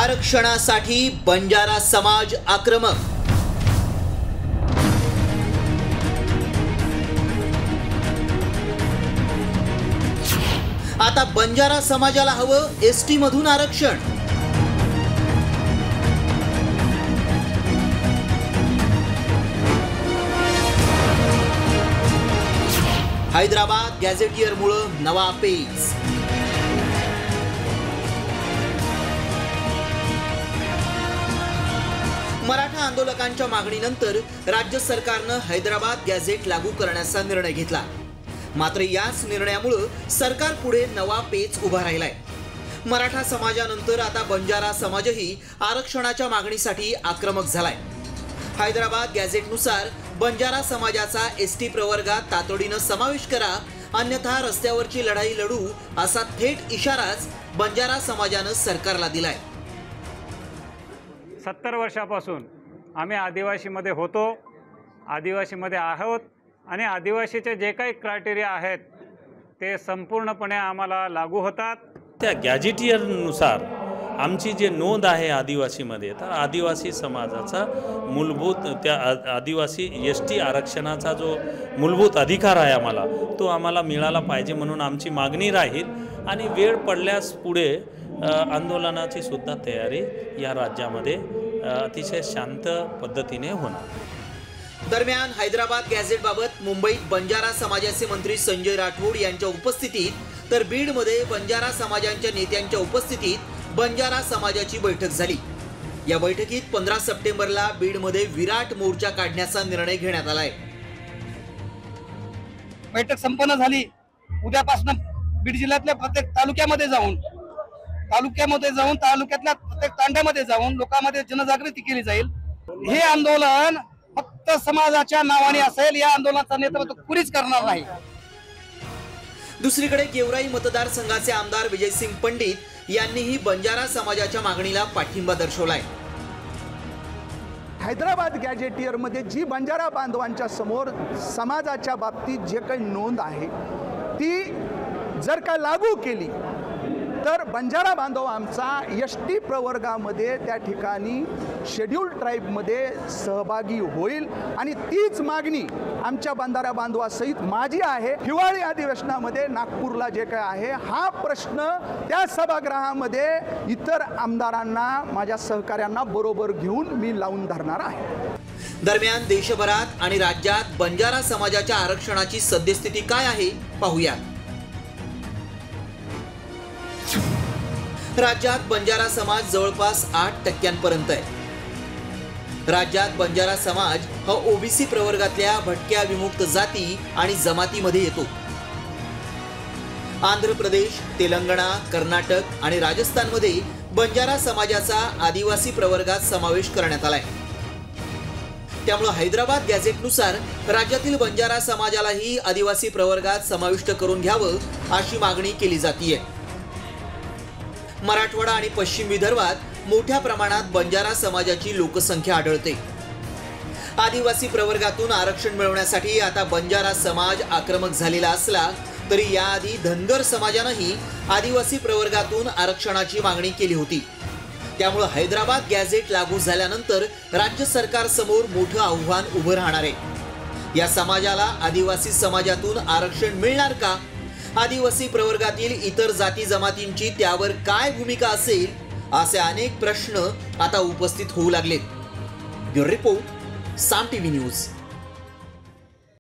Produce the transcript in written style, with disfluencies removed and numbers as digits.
आरक्षणासाठी बंजारा समाज आक्रमक। आता बंजारा समाजाला हवं एसटी मधून आरक्षण। हैदराबाद गॅझेटियरमुळे नवा पेच। मराठा आंदोलकांच्या मागणीनंतर राज्य सरकारनं हैदराबाद गॅझेट लागू करण्याचा निर्णय घेतला। मात्र याच निर्णयामुळे सरकार पुढे नवा पेच उभा राहिलाय। मराठा समाजानंतर आता बंजारा समाजही आरक्षणाच्या मागणीसाठी आक्रमक झालाय। हैदराबाद गॅझेटनुसार बंजारा समाजाचा एसटी प्रवर्गात तातडीनं समावेश करा, अन्यथा रस्त्यावरची लढाई लढू असा थेट इशाराच बंजारा समाजानं सरकारला दिलाय। 70 वर्षापासून आम्ही आदिवासीमध्ये होतो, आदिवासीमध्ये आहोत आणि आदिवासीचे जे काही क्रायटेरिया आहेत ते संपूर्णपणे आम्हाला लागू होतात। त्या गॅझेटियरनुसार आमची जे नोंद आहे आदिवासीमध्ये, तर आदिवासी समाजाचा मूलभूत त्या आदिवासी एसटी आरक्षणाचा जो मूलभूत अधिकार आहे तो आम्हाला मिळाला पाहिजे म्हणून आमची मागणी राहील आणि वेळ पडल्यास पुढे आंदोलनाची सुद्धा तयारी या राज्यामध्ये अतिशय शांत पद्धतीने होणार। दरम्यान हैदराबाद गॅझेटबाबत मुंबईत बंजारा समाजाचे मंत्री संजय राठोड यांच्या उपस्थितीत तर बीडमध्ये बंजारा समाजाच्या नेत्यांच्या उपस्थितीत बंजारा समाजाची बैठक झाली। या बैठकीत 15 सप्टेंबरला बीडमध्ये विराट मोर्चा काढण्याचा निर्णय घेण्यात आलाय। बैठक संपन्न झाली। उद्यापासून बीड जिल्ह्यातल्या प्रत्येक तालुक्यामध्ये जाऊन तालुक्यातल्या प्रत्येक तांड्यामध्ये जाऊन लोकांमध्ये जनजागृती केली जाईल। हे आंदोलन फक्त समाजाच्या नावाने असेल, या आंदोलनाचा नेतृत्व कुणीच करणार नाही। दुसरीकडे गेवराई मतदारसंघाचे आमदार विजयसिंग पंडित यांनीही बंजारा समाजाच्या मागणीला पाठिंबा दर्शवलाय। हैदराबाद गॅझेटियरमध्ये जी बंजारा बांधवांच्या समोर समाजाच्या बाबतीत जे काही नोंद आहे ती जर का लागू केली तर बंजारा बांधव आमचा एसटी प्रवर्गामध्ये त्या ठिकाणी शेड्यूल ट्राईबमध्ये सहभागी होईल आणि तीच मागणी आमच्या बंजारा बांधवासहित माझी आहे। हिवाळी अधिवेशनामध्ये नागपूरला जे काय आहे हा प्रश्न त्या सभागृहामध्ये इतर आमदारांना, माझ्या सहकाऱ्यांना बरोबर घेऊन मी लावून धरणार आहे। दरम्यान देशभरात आणि राज्यात बंजारा समाजाच्या आरक्षणाची सद्यस्थिती काय आहे पाहूया। राज्यात बंजारा समाज जवळपास 8% आहे। राज्यात बंजारा समाज हा ओबीसी प्रवर्गातल्या भटक्या विमुक्त जाती आणि जमातीमध्ये येतो। आंध्र प्रदेश, तेलंगणा, कर्नाटक आणि राजस्थानमध्ये बंजारा समाजाचा आदिवासी प्रवर्गात समावेश करण्यात आलाय। त्यामुळे हैदराबाद गॅझेटनुसार राज्यातील बंजारा समाजालाही आदिवासी प्रवर्गात समाविष्ट करून घ्यावं अशी मागणी केली जातीये। मराठवाडा आणि पश्चिम विदर्भात मोठ्या प्रमाणात बंजारा समाजाची लोकसंख्या आढळते। आदिवासी प्रवर्गातून आरक्षण मिळवण्यासाठी आता बंजारा समाज आक्रमक झालेला असला तरी याआधी धनगर समाजानेही आदिवासी प्रवर्गातून आरक्षणाची मागणी केली होती। त्यामुळे हैदराबाद गॅझेट लागू झाल्यानंतर राज्य सरकार समोर मोठं आव्हान उभं राहणार आहे। या समाजाला आदिवासी समाजातून आरक्षण मिळणार का? आदिवासी प्रवर्गातील इतर जाती जमातींची त्यावर काय भूमिका असेल असे अनेक प्रश्न आता उपस्थित होऊ लागलेत। ब्युरो रिपोर्ट, साम टीव्ही न्यूज।